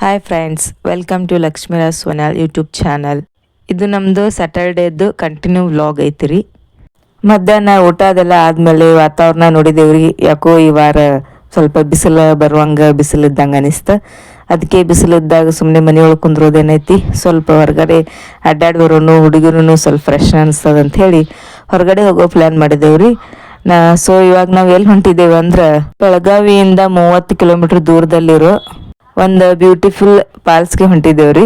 Hi friends, welcome to Lakshmiraj Sonal YouTube channel. ಇದು ನಮ್ಮದು ಸ್ಯಾಟರ್ಡೇದು continue vlog ಐತಿ ರೀ. ಮಧ್ಯಾಹ್ನ ಊಟ ಅದೆಲ್ಲ ಆದಮೇಲೆ ವಾತಾವರಣ ನೋಡಿದೇವ್ರಿ. ಯಾಕೋ ಈ ವಾರ ಸ್ವಲ್ಪ ಬಿಸಿಲು ಬರುವಂಗೆ ಬಿಸಿಲಿದ್ದಂಗೆ ಅನಿಸ್ತು. ಅದಕ್ಕೆ ಬಿಸಿಲಿದ್ದಾಗ ಸುಮ್ಮನೆ ಮನೆಯೊಳಗೆ ಕುಂದ್ರೋದೇನೈತಿ, ಸ್ವಲ್ಪ ಹೊರಗಡೆ ಅಡ್ಡಾಡಿ ಬರೋನು, ಹುಡುಗರೂ ಸ್ವಲ್ಪ ಫ್ರೆಶ್ ಅನಿಸ್ತದೆ ಅಂತ ಹೇಳಿ ಹೊರಗಡೆ ಹೋಗೋ ಪ್ಲ್ಯಾನ್ ಮಾಡಿದೇವ್ರಿ. ಸೊ ಇವಾಗ ನಾವು ಎಲ್ಲಿ ಹೊಂಟಿದ್ದೇವೆ ಅಂದ್ರೆ, ಬೆಳಗಾವಿಯಿಂದ 30 ಕಿಲೋಮೀಟ್ರ್ ದೂರದಲ್ಲಿರೋ ಒಂದು ಬ್ಯೂಟಿಫುಲ್ ಫಾಲ್ಸ್ಗೆ ಹೊಂಟಿದ್ದೇವ್ರಿ.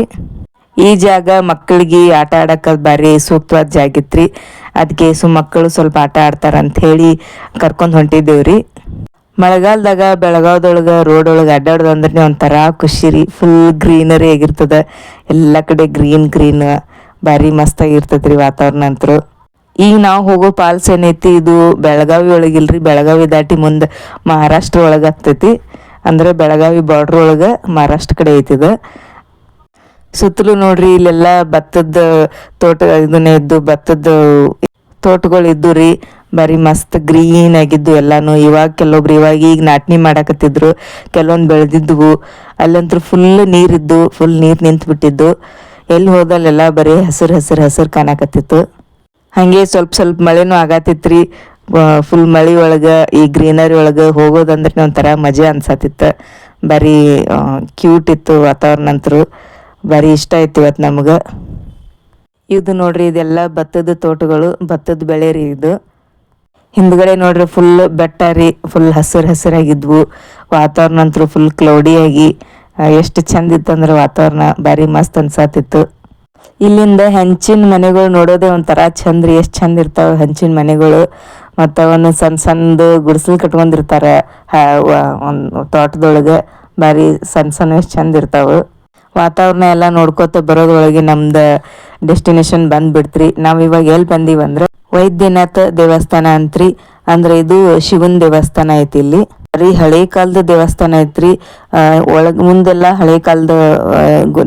ಈ ಜಾಗ ಮಕ್ಕಳಿಗೆ ಆಟ ಆಡಕ್ಕೆ ಭಾರಿ ಸೂಕ್ತವಾದ ಜಾಗ ಇತ್ರಿ. ಅದಕ್ಕೆ ಮಕ್ಕಳು ಸ್ವಲ್ಪ ಆಟ ಆಡ್ತಾರ ಅಂತ ಹೇಳಿ ಕರ್ಕೊಂಡು ಹೊಂಟಿದ್ದೇವ್ರಿ. ಮಳೆಗಾಲದಾಗ ಬೆಳಗಾವದೊಳಗೆ ರೋಡ್ ಒಳಗೆ ಅಡ್ಡಾಡೋದು ಅಂದ್ರೆ ಒಂಥರ ಖುಷಿ ರೀ. ಫುಲ್ ಗ್ರೀನರಿ ಆಗಿರ್ತದೆ, ಎಲ್ಲ ಕಡೆ ಗ್ರೀನ್ ಭಾರಿ ಮಸ್ತಾಗಿರ್ತದೆ ರೀ ವಾತಾವರಣ ಅಂತರು. ಈಗ ನಾವು ಹೋಗೋ ಫಾಲ್ಸ್ ಏನೈತಿ, ಇದು ಬೆಳಗಾವಿ ಒಳಗಿಲ್ರಿ. ಬೆಳಗಾವಿ ದಾಟಿ ಮುಂದೆ ಮಹಾರಾಷ್ಟ್ರ ಒಳಗೆ ಆಗ್ತೈತಿ. ಅಂದ್ರೆ ಬೆಳಗಾವಿ ಬಾರ್ಡ್ರ್ ಒಳಗೆ ಮಹಾರಾಷ್ಟ್ರ ಕಡೆ ಐತಿದ. ಸುತ್ತಲೂ ನೋಡ್ರಿ ಇಲ್ಲೆಲ್ಲ ಭತ್ತದ ತೋಟ ಇದನ್ನೇ ಇದ್ದು, ಭತ್ತದ ತೋಟಗಳು ಇದ್ದು ರೀ. ಬರೀ ಮಸ್ತ್ ಗ್ರೀನ್ ಆಗಿದ್ದು ಎಲ್ಲಾನು. ಇವಾಗ ಕೆಲವೊಬ್ರು ಈಗ ನಾಟ್ನಿ ಮಾಡಾಕತ್ತಿದ್ರು, ಕೆಲವೊಂದು ಬೆಳೆದಿದ್ವು. ಅಲ್ಲಂತೂ ಫುಲ್ ನೀರಿದ್ದು, ಫುಲ್ ನೀರು ನಿಂತು ಬಿಟ್ಟಿದ್ದು. ಎಲ್ಲಿ ಹೋದಲ್ಲೆಲ್ಲ ಬರೀ ಹಸಿರು ಕಾಣಕತ್ತಿತ್ತು. ಹಾಗೆ ಸ್ವಲ್ಪ ಮಳೆನೂ ಆಗತ್ತಿತ್ರಿ. ಫುಲ್ ಮಳೆ ಒಳಗೆ ಈ ಗ್ರೀನರಿ ಒಳಗೆ ಹೋಗೋದಂದ್ರೆ ಒಂಥರ ಮಜಾ ಅನ್ಸತ್ತಿತ್ತು. ಬರೀ ಕ್ಯೂಟ್ ಇತ್ತು ವಾತಾವರಣ ಅಂತರು. ಭಾರಿ ಇಷ್ಟ ಆಯ್ತು ಇವತ್ತು ನಮ್ಗೆ. ಇದು ನೋಡ್ರಿ, ಇದೆಲ್ಲ ಭತ್ತದ ತೋಟಗಳು, ಭತ್ತದ ಬೆಳೆ ರೀ ಇದು. ಹಿಂದ್ಗಡೆ ನೋಡ್ರಿ ಫುಲ್ ಬೆಟ್ಟ ರೀ, ಫುಲ್ ಹಸಿರಾಗಿದ್ವು. ವಾತಾವರಣ ಅಂತೂ ಫುಲ್ ಕ್ಲೌಡಿಯಾಗಿ ಎಷ್ಟು ಚಂದ ಇತ್ತಂದ್ರೆ ವಾತಾವರಣ ಭಾರಿ ಮಸ್ತ್ ಅನ್ಸತ್ತಿತ್ತು. ಇಲ್ಲಿಂದ ಹಂಚಿನ ಮನೆಗಳು ನೋಡೋದೇ ಒಂಥರ ಚಂದ ರೀ. ಎಷ್ಟು ಚಂದ ಇರ್ತಾವೆ ಹಂಚಿನ ಮನೆಗಳು. ಮತ್ತು ಅವನು ಸಣ್ಣದು ಗುಡಿಸಲು ಕಟ್ಕೊಂಡಿರ್ತಾರೆ ಒಂದು ತೋಟದೊಳಗೆ. ಭಾರಿ ಸಣ್ಣ ಎಷ್ಟು ಚಂದ ಇರ್ತಾವೆ. ವಾತಾವರಣ ಎಲ್ಲ ನೋಡ್ಕೋತ ಬರೋದ್ರೊಳಗೆ ನಮ್ದು ಡೆಸ್ಟಿನೇಷನ್ ಬಂದುಬಿಡ್ತ್ರಿ. ನಾವು ಇವಾಗ ಎಲ್ಲಿ ಬಂದೀವಂದ್ರೆ ವೈದ್ಯನಾಥ ದೇವಸ್ಥಾನ ಅಂತ್ರಿ. ಅಂದ್ರೆ ಇದು ಶಿವನ ದೇವಸ್ಥಾನ ಐತಿ ಇಲ್ಲಿ. ಬರೀ ಹಳೆ ಕಾಲದ ದೇವಸ್ಥಾನ ಐತ್ರಿ. ಒಳಗೆ ಮುಂದೆಲ್ಲ ಹಳೆ ಕಾಲದ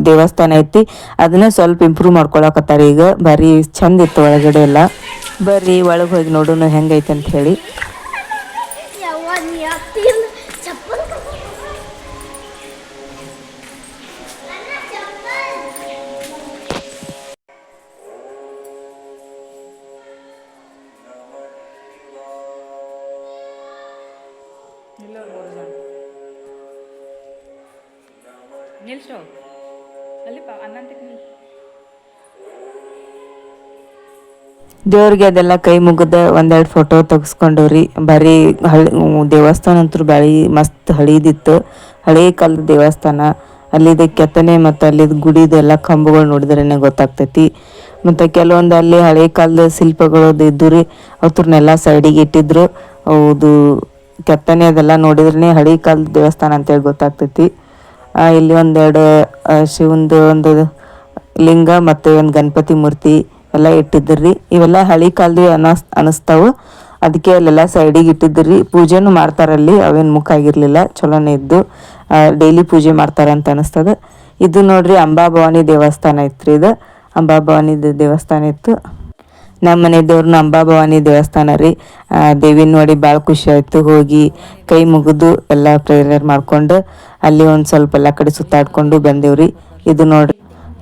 ದೇವಸ್ಥಾನ ಐತಿ. ಅದನ್ನ ಸ್ವಲ್ಪ ಇಂಪ್ರೂವ್ ಮಾಡ್ಕೊಳಕತ್ತಾರೆ ಈಗ. ಭಾರಿ ಚಂದ ಇತ್ತು ಒಳಗಡೆ ಎಲ್ಲ. ಬರ್ರಿ ಒಳಗೆ ಹೋಗಿ ನೋಡೋಣ ಹೆಂಗೈತೆ ಅಂತ ಹೇಳಿ. ದೇವ್ರಿಗೆ ಅದೆಲ್ಲ ಕೈ ಮುಗಿದ ಒಂದೆರಡು ಫೋಟೋ ತೆಗೆಸ್ಕೊಂಡವ್ರಿ. ಭಾರಿ ದೇವಸ್ಥಾನ ಅಂತೂ ಭಾರಿ ಮಸ್ತ್ ಹಳೀದಿತ್ತು. ಹಳೇ ಕಾಲದ ದೇವಸ್ಥಾನ. ಅಲ್ಲಿದ್ದ ಕೆತ್ತನೆ ಮತ್ತು ಅಲ್ಲಿದ್ದ ಗುಡಿದೆಲ್ಲ ಕಂಬಗಳು ನೋಡಿದ್ರೇ ಗೊತ್ತಾಗ್ತೈತಿ. ಮತ್ತು ಕೆಲವೊಂದು ಅಲ್ಲಿ ಹಳೆ ಕಾಲದ ಶಿಲ್ಪಗಳದ್ದು ಇದ್ದು ರೀ, ಅವ್ರನ್ನೆಲ್ಲ ಸೈಡಿಗೆ ಇಟ್ಟಿದ್ರು. ಹೌದು, ಕೆತ್ತನೆ ಅದೆಲ್ಲ ನೋಡಿದ್ರೇ ಹಳೆ ಕಾಲದ ದೇವಸ್ಥಾನ ಅಂತೇಳಿ ಗೊತ್ತಾಗ್ತೈತಿ. ಇಲ್ಲಿ ಒಂದೆರಡು ಶಿವಂದು ಒಂದು ಲಿಂಗ ಮತ್ತು ಒಂದು ಗಣಪತಿ ಮೂರ್ತಿ ಎಲ್ಲ ಇಟ್ಟಿದ್ರಿ. ಇವೆಲ್ಲ ಹಳೆ ಕಾಲದ ಅನಿಸ್ತಾವು. ಅದಕ್ಕೆ ಅಲ್ಲೆಲ್ಲ ಸೈಡಿಗೆ ಇಟ್ಟಿದ್ರಿ. ಪೂಜೆನೂ ಮಾಡ್ತಾರಲ್ಲಿ, ಅವೇನು ಮುಖ ಆಗಿರಲಿಲ್ಲ, ಚಲೋನೇ ಇದ್ದು. ಡೈಲಿ ಪೂಜೆ ಮಾಡ್ತಾರೆ ಅಂತ ಅನಿಸ್ತದೆ. ಇದು ನೋಡ್ರಿ ಅಂಬಾಭವಾನಿ ದೇವಸ್ಥಾನ ಇತ್ತು. ಇದು ಅಂಬಾಭವಾನಿ ದೇವಸ್ಥಾನ ಇತ್ತು. ನಮ್ಮ ಮನೆ ದೇವ್ರನ್ನ ಅಂಬಾಭವಾನಿ ದೇವಸ್ಥಾನ ರೀ. ದೇವಿನ ನೋಡಿ ಭಾಳ ಖುಷಿ ಆಯಿತು. ಹೋಗಿ ಕೈ ಮುಗಿದು ಎಲ್ಲ ಪ್ರೇಯರ್ ಮಾಡ್ಕೊಂಡು ಅಲ್ಲಿ ಒಂದು ಸ್ವಲ್ಪ ಎಲ್ಲ ಕಡೆ ಸುತ್ತಾಡ್ಕೊಂಡು ಬಂದೇವ್ರಿ.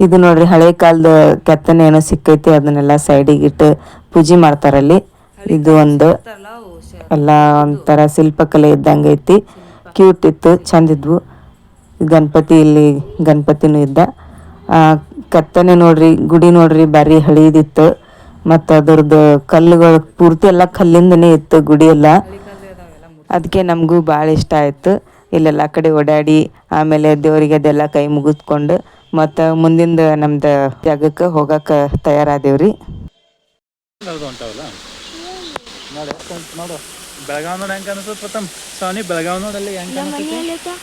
ಇದು ನೋಡ್ರಿ ಹಳೆ ಕಾಲದ ಕೆತ್ತನೆ ಏನೋ ಸಿಕ್ಕೈತಿ, ಅದನ್ನೆಲ್ಲ ಸೈಡಿಗೆ ಇಟ್ಟು ಪೂಜೆ ಮಾಡ್ತಾರಲ್ಲಿ. ಇದು ಒಂದು ಎಲ್ಲ ಒಂಥರ ಶಿಲ್ಪಕಲೆ ಇದ್ದಂಗೆ ಐತಿ. ಕ್ಯೂಟ್ ಇತ್ತು, ಚಂದಿದ್ವು. ಗಣಪತಿ, ಇಲ್ಲಿ ಗಣಪತಿನೂ ಇದ್ದ. ಕೆತ್ತನೆ ನೋಡ್ರಿ, ಗುಡಿ ನೋಡ್ರಿ ಭಾರಿ ಹಳೀದಿತ್ತು. ಮತ್ತು ಅದ್ರದ್ದು ಕಲ್ಲುಗಳು ಪೂರ್ತಿ ಎಲ್ಲ ಕಲ್ಲಿಂದನೇ ಇತ್ತು ಗುಡಿ ಎಲ್ಲ. ಅದಕ್ಕೆ ನಮಗೂ ಭಾಳ ಇಷ್ಟ ಆಯಿತು. ಇಲ್ಲೆಲ್ಲ ಕಡೆ ಓಡಾಡಿ ಆಮೇಲೆ ದೇವರಿಗೆ ಅದೆಲ್ಲ ಕೈ ಮುಗಿಸ್ಕೊಂಡು ಮತ್ತು ಮುಂದಿಂದ ನಮ್ದು ಜಾಗಕ್ಕೆ ಹೋಗಕ್ಕೆ ತಯಾರಾದೇವ್ರಿ. ನೋಡು ಬೆಳಗಾವ್ ನೋಡಿ ಹೆಂಗೆ ಅನಿಸುತ್ತೆ ಪ್ರಥಮ್ ಸಾನಿ. ಬೆಳಗಾವ್ ನೋಡಲ್ಲಿ ಹೆಂಗೆ ಅನಿಸುತ್ತೆ.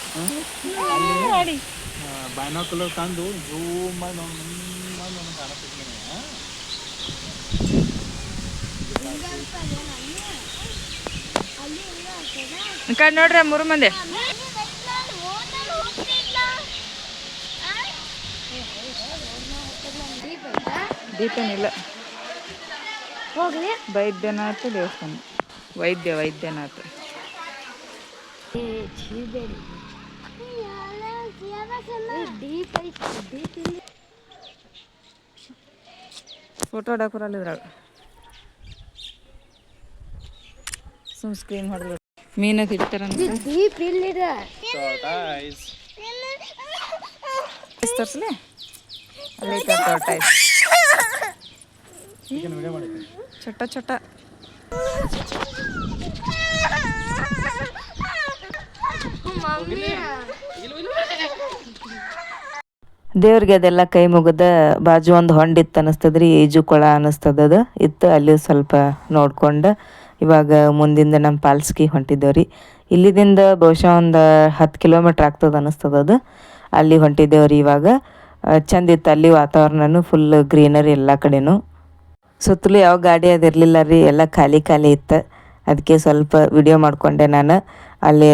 ಬೈನಾಕುಲರ್ ತಂದು ಜೂಮ್ ಮಾಡಿ ನೋಡಿ ಕಾಣುತ್ತೆ. ಕಡೆ ನೋಡ್ರಿ ಮೂರು ಮಂದಿ ದೀಪನಿಲ್ಲ. ವೈದ್ಯನಾಥ ದೇವಸ್ಥಾನ, ವೈದ್ಯನಾಥ. ಫೋಟೋ ಹೊಡಕ್ ಬರಲ್ಲ ಇದ್ರಾಗ ಸುಮ್ ಸ್ಕ್ರೀನ್ ಹೊಡೆದ್ರು ಮೀನಾಗ ಹಿಡ್ತಾರಂತ ತೋರ್ಸಲೆ ಅಲ್ಲೇ ಟೈಸ್ ಚೊಟ್ಟ ಚೊಟ್ಟ ದೇವ್ರಿಗೆ ಅದೆಲ್ಲ ಕೈ ಮುಗಿದ ಬಾಜು ಒಂದು ಹೊಂಡಿತ್ತು ಅನಿಸ್ತದ್ರಿ ಈಜು ಕೊಳ ಅನಿಸ್ತದ ಇತ್ತು ಅಲ್ಲಿ ಸ್ವಲ್ಪ ನೋಡ್ಕೊಂಡು ಇವಾಗ ಮುಂದಿಂದ ನಮ್ಮ ಪಾಲ್ಸ್ಗೆ ಹೊಂಟಿದ್ದೇವ್ರಿ ಇಲ್ಲಿದಿಂದ ಬಹುಶಃ ಒಂದು 10 ಕಿಲೋಮೀಟ್ರ್ ಆಗ್ತದೆ ಅನಿಸ್ತದ ಅದು ಅಲ್ಲಿ ಹೊಂಟಿದ್ದೇವ್ರಿ ಇವಾಗ ಚಂದ ಇತ್ತು ಅಲ್ಲಿ ವಾತಾವರಣನೂ ಫುಲ್ ಗ್ರೀನರಿ ಎಲ್ಲ ಕಡೆನೂ ಸುತ್ತಲೂ ಯಾವ ಗಾಡಿ ಅದಿರಲಿಲ್ಲ ರೀ ಎಲ್ಲ ಖಾಲಿ ಖಾಲಿ ಇತ್ತು ಅದಕ್ಕೆ ಸ್ವಲ್ಪ ವಿಡಿಯೋ ಮಾಡಿಕೊಂಡೆ ನಾನು ಅಲ್ಲಿ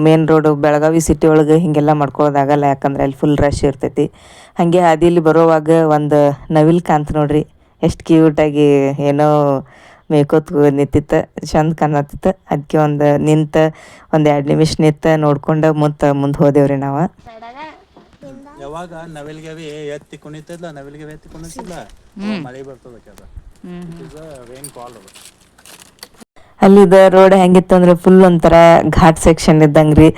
ಮೇನ್ ರೋಡು ಬೆಳಗಾವಿ ಸಿಟಿ ಒಳಗೆ ಹೀಗೆಲ್ಲ ಮಾಡ್ಕೊಳ್ಳೋದಾಗಲ್ಲ ಯಾಕಂದ್ರೆ ಅಲ್ಲಿ ಫುಲ್ ರಶ್ ಇರ್ತೈತಿ ಹಾಗೆ ಹಾದಿಲಿ ಬರೋವಾಗ ಒಂದು ನವಿಲು ಕಾಂತ ನೋಡ್ರಿ ಎಷ್ಟು ಕ್ಯೂಟಾಗಿ ಏನೋ ಮೇಕೋತ್ ನಿಂತಿತ್ತು ಚಂದ ಕಾಣತ್ತಿತ್ತು ಅದಕ್ಕೆ ಒಂದು ಒಂದು 2 ನಿಮಿಷ ನಿಂತ ನೋಡ್ಕೊಂಡು ಮುಂದೆ ಹೋದೇವ್ರಿ ನಾವು ಯಾವಾಗ ನವಿಲ್ಗವಿ ಎತ್ತಿ ಕುಣಿತಿದ್ಲ ನವಿಲ್ಗವಿ ಎತ್ತಿ ಕುಣಿತಿದ್ಲ ಮಳೆ ಬರ್ತದಕ್ಕೆ ಅದು ರೈನ್ ಫಾಲ್ ಅದು ಅಲ್ಲಿದ ರೋಡ್ ಹೆಂಗಿತ್ತು ಅಂದ್ರೆ ಫುಲ್ ಒಂಥರ ಘಾಟ್ ಸೆಕ್ಷನ್ ಇದ್ದಂಗೆ ರೀ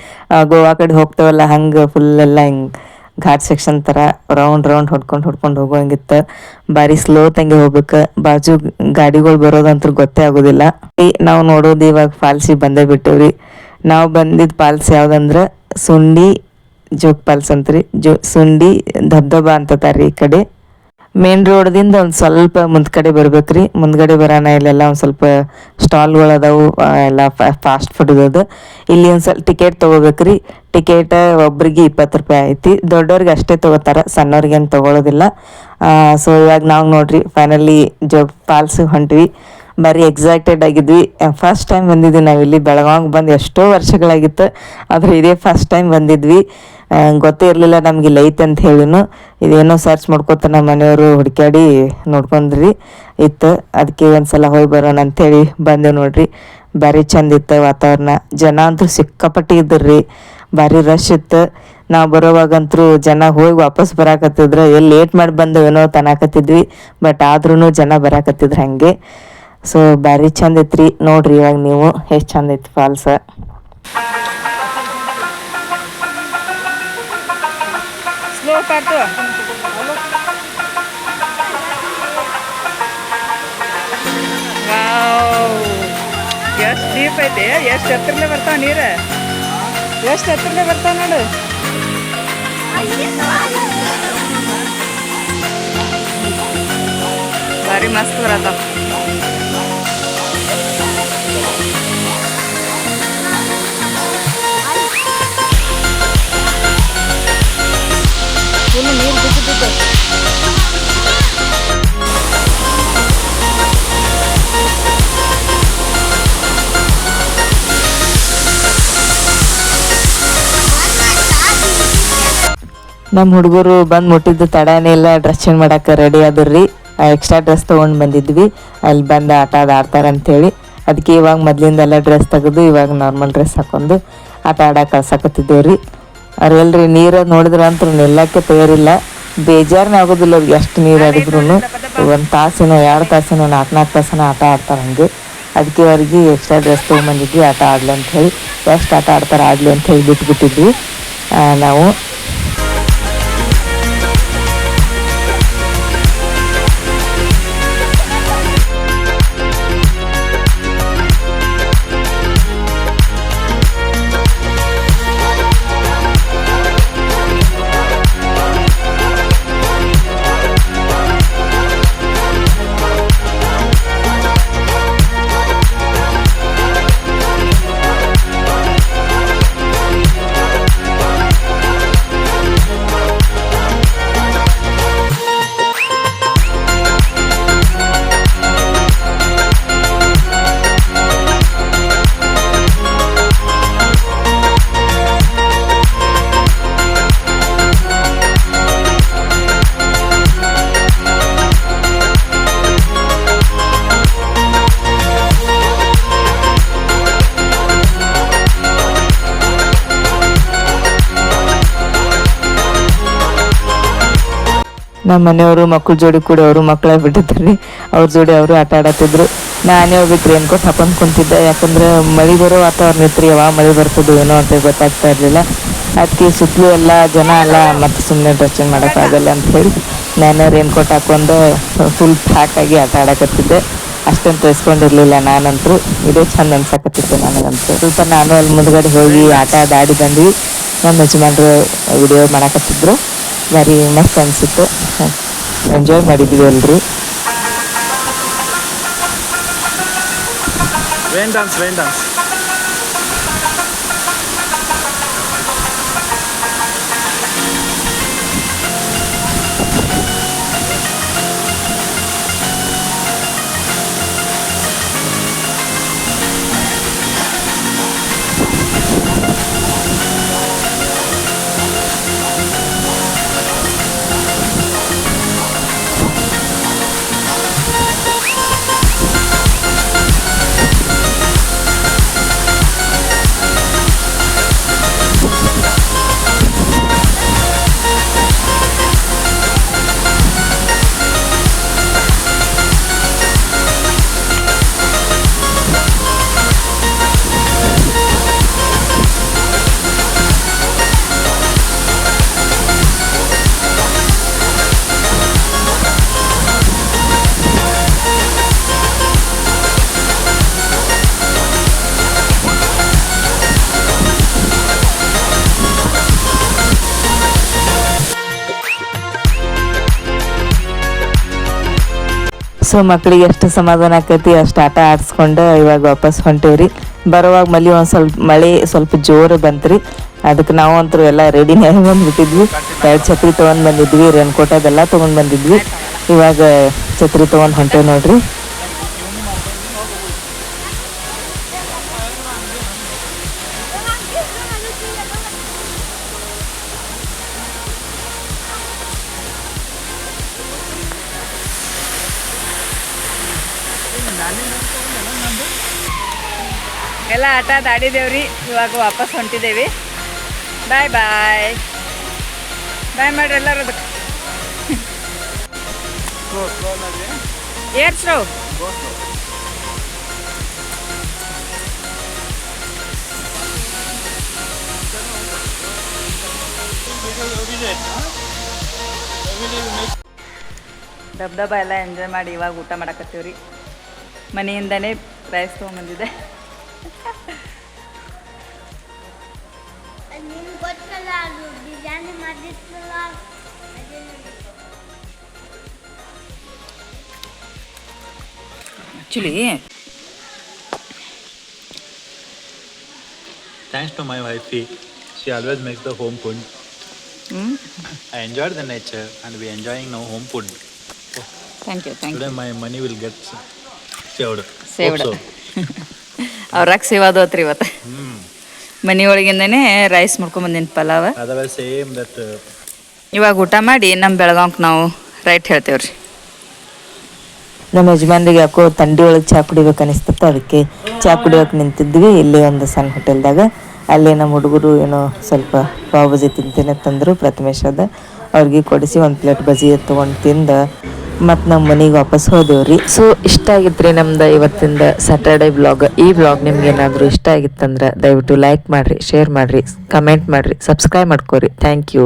ಗೋವಾ ಕಡೆ ಹೋಗ್ತೇವಲ್ಲ ಹಂಗೆ ಫುಲ್ ಎಲ್ಲ ಹಿಂಗೆ ಘಾಟ್ ಸೆಕ್ಷನ್ ಥರ ರೌಂಡ್ ಹೊಡ್ಕೊಂಡು ಹೋಗೋಂಗಿತ್ತು ಭಾರಿ ಸ್ಲೋ ತಂಗೆ ಹೋಗ್ಬೇಕು ಬಾಜು ಗಾಡಿಗಳು ಬರೋದಂತೂ ಗೊತ್ತೇ ಆಗೋದಿಲ್ಲ ನಾವು ನೋಡೋದು ಇವಾಗ ಫಾಲ್ಸಿಗೆ ಬಂದೇ ಬಿಟ್ಟೇವ್ರಿ ನಾವು ಬಂದಿದ್ದ ಫಾಲ್ಸ್ ಯಾವ್ದಂದ್ರೆ ಸುಂಡಿ ಜೋಗ್ ಫಾಲ್ಸ್ ಅಂತ್ರಿ ಸುಂಡಿ ದಬ್ದಬ ಅಂತತಾರ್ರಿ ಈ ಕಡೆ ಮೇನ್ ರೋಡ್ದಿಂದ ಒಂದು ಸ್ವಲ್ಪ ಮುಂದ್ಗಡೆ ಬರ್ಬೇಕ್ರಿ ಮುಂದ್ಗಡೆ ಬರೋಣ ಇಲ್ಲೆಲ್ಲ ಒಂದು ಸ್ವಲ್ಪ ಸ್ಟಾಲ್ಗಳು ಅದಾವು ಎಲ್ಲ ಫಾಸ್ಟ್ ಫುಡ್ ಅದು ಇಲ್ಲಿ ಒಂದು ಸ್ವಲ್ಪ ಟಿಕೆಟ್ ತೊಗೋಬೇಕ್ರಿ ಟಿಕೆಟ್ ಒಬ್ರಿಗೆ 20 ರೂಪಾಯಿ ಐತಿ ದೊಡ್ಡವ್ರಿಗೆ ಅಷ್ಟೇ ತೊಗೋತಾರೆ ಸಣ್ಣವ್ರಿಗೇನು ತೊಗೊಳೋದಿಲ್ಲ ಸೊ ಇವಾಗ ನಾವು ನೋಡ್ರಿ ಫೈನಲಿ ಜೋಗ್ ಫಾಲ್ಸಿಗೆ ಹೊಂಟ್ವಿ ಭಾರಿ ಎಕ್ಸೈಟೆಡ್ ಆಗಿದ್ವಿ ಫಸ್ಟ್ ಟೈಮ್ ಬಂದಿದ್ವಿ ನಾವಿಲ್ಲಿ ಬೆಳಗಾವಿಗೆ ಬಂದು ಎಷ್ಟೋ ವರ್ಷಗಳಾಗಿತ್ತು ಆದರೆ ಇದೇ ಫಸ್ಟ್ ಟೈಮ್ ಬಂದಿದ್ವಿ ಗೊತ್ತೇ ಇರಲಿಲ್ಲ ನಮ್ಗೆ ಇಲ್ಲಿ ಐತೆ ಅಂತ ಹೇಳಿನು ಇದೇನೋ ಸರ್ಚ್ ಮಾಡ್ಕೊತ ನಮ್ಮ ಮನೆಯವರು ಹುಡುಕ್ಯಾಡಿ ನೋಡ್ಕೊಂಡ್ರಿ ಇತ್ತು ಅದಕ್ಕೆ ಒಂದ್ಸಲ ಹೋಗಿ ಬರೋಣ ಅಂಥೇಳಿ ಬಂದೇವು ನೋಡ್ರಿ ಭಾರಿ ಚಂದ ಇತ್ತು ವಾತಾವರಣ ಜನ ಅಂತೂ ಸಿಕ್ಕಾಪಟ್ಟಿ ಇದ್ರಿ ಭಾರಿ ರಶ್ ಇತ್ತು ನಾವು ಬರೋವಾಗಂತೂ ಜನ ಹೋಗಿ ವಾಪಸ್ ಬರಾಕತ್ತಿದ್ರು ಎಲ್ಲಿ ಲೇಟ್ ಮಾಡಿ ಬಂದವೇನೋ ತನಾಕತ್ತಿದ್ವಿ ಬಟ್ ಆದ್ರೂ ಜನ ಬರಾಕತ್ತಿದ್ರು ಹಾಗೆ ಸೊ ಭಾರಿ ಚಂದ ಐತ್ರಿ ನೋಡ್ರಿ ಇವಾಗ ನೀವು ಎಷ್ಟು ಚಂದ ಐತಿ ಫಾಲ್ಸ್ ಸ್ಲೋ ಪಾಟು ಎಷ್ಟು ಡೀಪ್ ಐತಿ ಎಷ್ಟು ಎತ್ತರಲ್ಲೇ ಬರ್ತಾವ ನೀರು ಎಷ್ಟು ಎತ್ತರಲ್ಲೇ ಬರ್ತಾವ ನೋಡು ಭಾರಿ ಮಸ್ತ್ ಬರತ್ತಾವ ನೀರು ಬಿದ್ದು ನಮ್ಮ ಹುಡುಗರು ಬಂದು ಮುಟ್ಟಿದ್ದು ತಡನೇ ಇಲ್ಲ ಡ್ರೆಸ್ ಚೇಂಜ್ ಮಾಡಕ್ಕೆ ರೆಡಿ ಆದ್ರಿ ಎಕ್ಸ್ಟ್ರಾ ಡ್ರೆಸ್ ತೊಗೊಂಡು ಬಂದಿದ್ವಿ ಅಲ್ಲಿ ಬಂದು ಆಡ್ತಾರೆ ಅಂಥೇಳಿ ಅದಕ್ಕೆ ಇವಾಗ ಮೊದಲಿಂದೆಲ್ಲ ಡ್ರೆಸ್ ತೆಗೆದು ಇವಾಗ ನಾರ್ಮಲ್ ಡ್ರೆಸ್ ಹಾಕೊಂಡು ಆಟ ಆಡಕ್ಕೆ ಕಳ್ಸಕತ್ತಿದ್ದೇವ್ರಿ ಅವ್ರೆಲ್ರಿ ನೀರು ನೋಡಿದ್ರೆ ಅಂತೂ ನಿಲ್ಲಕ್ಕೆ ತಯಾರಿಲ್ಲ ಬೇಜಾರನೇ ಆಗೋದಿಲ್ಲ ಅವ್ರಿಗೆ ಎಷ್ಟು ನೀರು ಆಡಿದ್ರು 1 ತಾಸಿನ 2 ತಾಸಿನ 4 ತಾಸಿನ ಆಟ ಆಡ್ತಾರೆ ಹಂಗೆ ಅದಕ್ಕೆ ಅವ್ರಿಗೆ ಎಕ್ಸ್ಟ್ರಾ ಡ್ರೆಸ್ ತೊಗೊಂಬಂದಿದ್ವಿ ಆಟ ಆಡಲಿ ಅಂಥೇಳಿ ಎಷ್ಟು ಆಟ ಆಡ್ತಾರೆ ಆಡಲಿ ಅಂಥೇಳಿ ಬಿಟ್ಬಿಟ್ಟಿದ್ವಿ ನಾವು ನಮ್ಮ ಮನೆಯವರು ಮಕ್ಳ ಜೋಡಿ ಕೂಡ ಅವರು ಮಕ್ಕಳೇ ಬಿಟ್ಟಿದ್ರಿ, ಅವ್ರ ಜೋಡಿ ಅವರು ಆಟ ಆಡತ್ತಿದ್ರು. ನಾನೇ ಹೋಗ್ಬೇಕು ರೇನ್ ಕೋಟ್ ಹಾಕೊಂಡು ಕುಂತಿದ್ದೆ, ಯಾಕಂದ್ರೆ ಮಳೆ ಬರೋ ವಾತಾವರಣ ಇತ್ತು, ಯಾವಾಗ ಮಳೆ ಬರ್ತದೋ ಏನೋ ಅಂತ ಗೊತ್ತಾಗ್ತಾ ಇರಲಿಲ್ಲ. ಅದಕ್ಕೆ ಸುತ್ತಲೂ ಎಲ್ಲ ಜನ ಎಲ್ಲ ಮತ್ತೆ ಸುಮ್ಮನೆ ಡ್ರೆಸ್ ಚೇಂಜ್ ಮಾಡೋಕ್ಕಾಗಲ್ಲ ಅಂತ ಹೇಳಿ ನಾನೇ ರೇನ್ ಕೋಟ್ ಹಾಕೊಂಡು ಫುಲ್ ಪ್ಯಾಕ್ ಆಗಿ ಆಟ ಆಡಕತ್ತಿದ್ದೆ. ಅಷ್ಟೊಂದು ತೋರಿಸ್ಕೊಂಡಿರ್ಲಿಲ್ಲ ನಾನಂತರೂ. ಇದೇ ಚಂದ ಅನ್ಸಕತ್ತಿತ್ತು ನನಗಂತೂ. ಸ್ವಲ್ಪ ನಾನು ಅಲ್ಲಿ ಮುಂದ್ಗಡೆ ಹೋಗಿ ಆಟ ಆಡಿ ಬಂದ್ವಿ. ನಮ್ಮ ಯಜಮಾನ್ರು ವಿಡಿಯೋ ಮಾಡಕತ್ತಿದ್ರು, ಭಾರಿ ಮಸ್ತ್ ಅನಿಸಿತ್ತು, ಎಂಜಾಯ್ ಮಾಡಿದ್ವಿ ಎಲ್ಲರೂ. ವೇನ್ ಡಾನ್ಸ್ ಸೊ ಮಕ್ಕಳಿಗೆ ಎಷ್ಟು ಸಮಾಧಾನ ಆಕೈತಿ ಅಷ್ಟು ಆಟ ಆಡಿಸ್ಕೊಂಡು ಇವಾಗ ವಾಪಸ್ ಹೊಂಟೇವ್ರಿ. ಬರುವಾಗ ಮಳೆ ಸ್ವಲ್ಪ ಜೋರು ಬಂತ್ರಿ. ಅದಕ್ಕೆ ನಾವು ಅಂತೂ ಎಲ್ಲ ರೆಡಿನೇ ಬಂದ್ಬಿಟ್ಟಿದ್ವಿ. 2 ಛತ್ರಿ ತೊಗೊಂಡು ಬಂದಿದ್ವಿ, ರೇನ್ ಕೋಟ್ ಅದೆಲ್ಲ ತೊಗೊಂಡು ಬಂದಿದ್ವಿ. ಇವಾಗ ಛತ್ರಿ ತೊಗೊಂಡು ಹೊಂಟೇವಿ ನೋಡ್ರಿ. ಎಲ್ಲ ಆಟ ಆಡಿದೇವ್ರಿ. ಇವಾಗ ವಾಪಸ್ ಹೊಂಟಿದ್ದೇವೆ. ಬಾಯ್ ಬಾಯ್ ಬಾಯ್ ಮಾಡ್ರಿ ಎಲ್ಲರೂ. ಅದಕ್ಕೆ ಏರ್ಸ್ರವ್ ದಬ್ ಎಲ್ಲ ಎಂಜಾಯ್ ಮಾಡಿ ಇವಾಗ ಊಟ ಮಾಡಕತ್ತೀವ್ರಿ. ಮನೆಯಿಂದನೇ ರೈಸ್ ತೊಗೊಂಬಂದಿದ್ದೆ. Actually Thanks to my wifey, she always makes the home food. I enjoyed the nature and we enjoying now home food. Thank you Today my money will get saved. Saved. Hope so. ಅವ್ರಾಗ save ಆದೋತ್ರಿ ಇವತ್ತು. ಮನೆ ಒಳಗಿಂದನೇ rice ಮಾಡ್ಕೊಂಬಂದಿನಿ pulao. Otherwise same that ಇವಾಗ ಊಟ ಮಾಡಿ ನಮ್ಮ ಬೆಳಗಾವ್ಗೆ ನಾವು ರೈಟ್ ಹೇಳ್ತೇವ್ರಿ. ನಮ್ಮ ಯಜಮಾನ್ರಿಗೆ ಯಾಕೋ ತಂಡಿ ಒಳಗೆ ಚಹಾ ಕುಡಿಬೇಕು ಅನಿಸ್ತಿತ್ತು, ಅದಕ್ಕೆ ಚಹಾ ಕುಡಿಯೋಕೆ ನಿಂತಿದ್ವಿ ಇಲ್ಲಿ ಒಂದು ಸಣ್ಣ ಹೋಟೆಲ್ದಾಗ. ಅಲ್ಲಿ ನಮ್ಮ ಹುಡುಗರು ಏನೋ ಸ್ವಲ್ಪ ಪಾವ್ ಬಜಿ ತಿಂತೇನೆ ತಂದರು, ಪ್ರಥಮೇಶ್ ಅದ, ಅವ್ರಿಗೆ ಕೊಡಿಸಿ ಒಂದು ಪ್ಲೇಟ್ ಬಜಿ ತೊಗೊಂಡು ತಿಂದು ಮತ್ತು ನಮ್ಮ ಮನೆಗೆ ವಾಪಸ್ ಹೋದೇವ್ರಿ. ಸೊ ಇಷ್ಟ ಆಗಿತ್ತು ರೀ ನಮ್ದು ಇವತ್ತಿಂದ ಸ್ಯಾಟರ್ಡೇ ಬ್ಲಾಗ್. ಈ ಬ್ಲಾಗ್ ನಿಮ್ಗೆ ಏನಾದರೂ ಇಷ್ಟ ಆಗಿತ್ತಂದ್ರೆ ದಯವಿಟ್ಟು ಲೈಕ್ ಮಾಡಿರಿ, ಶೇರ್ ಮಾಡಿರಿ, ಕಮೆಂಟ್ ಮಾಡಿರಿ, ಸಬ್ಸ್ಕ್ರೈಬ್ ಮಾಡ್ಕೊರಿ. Thank you.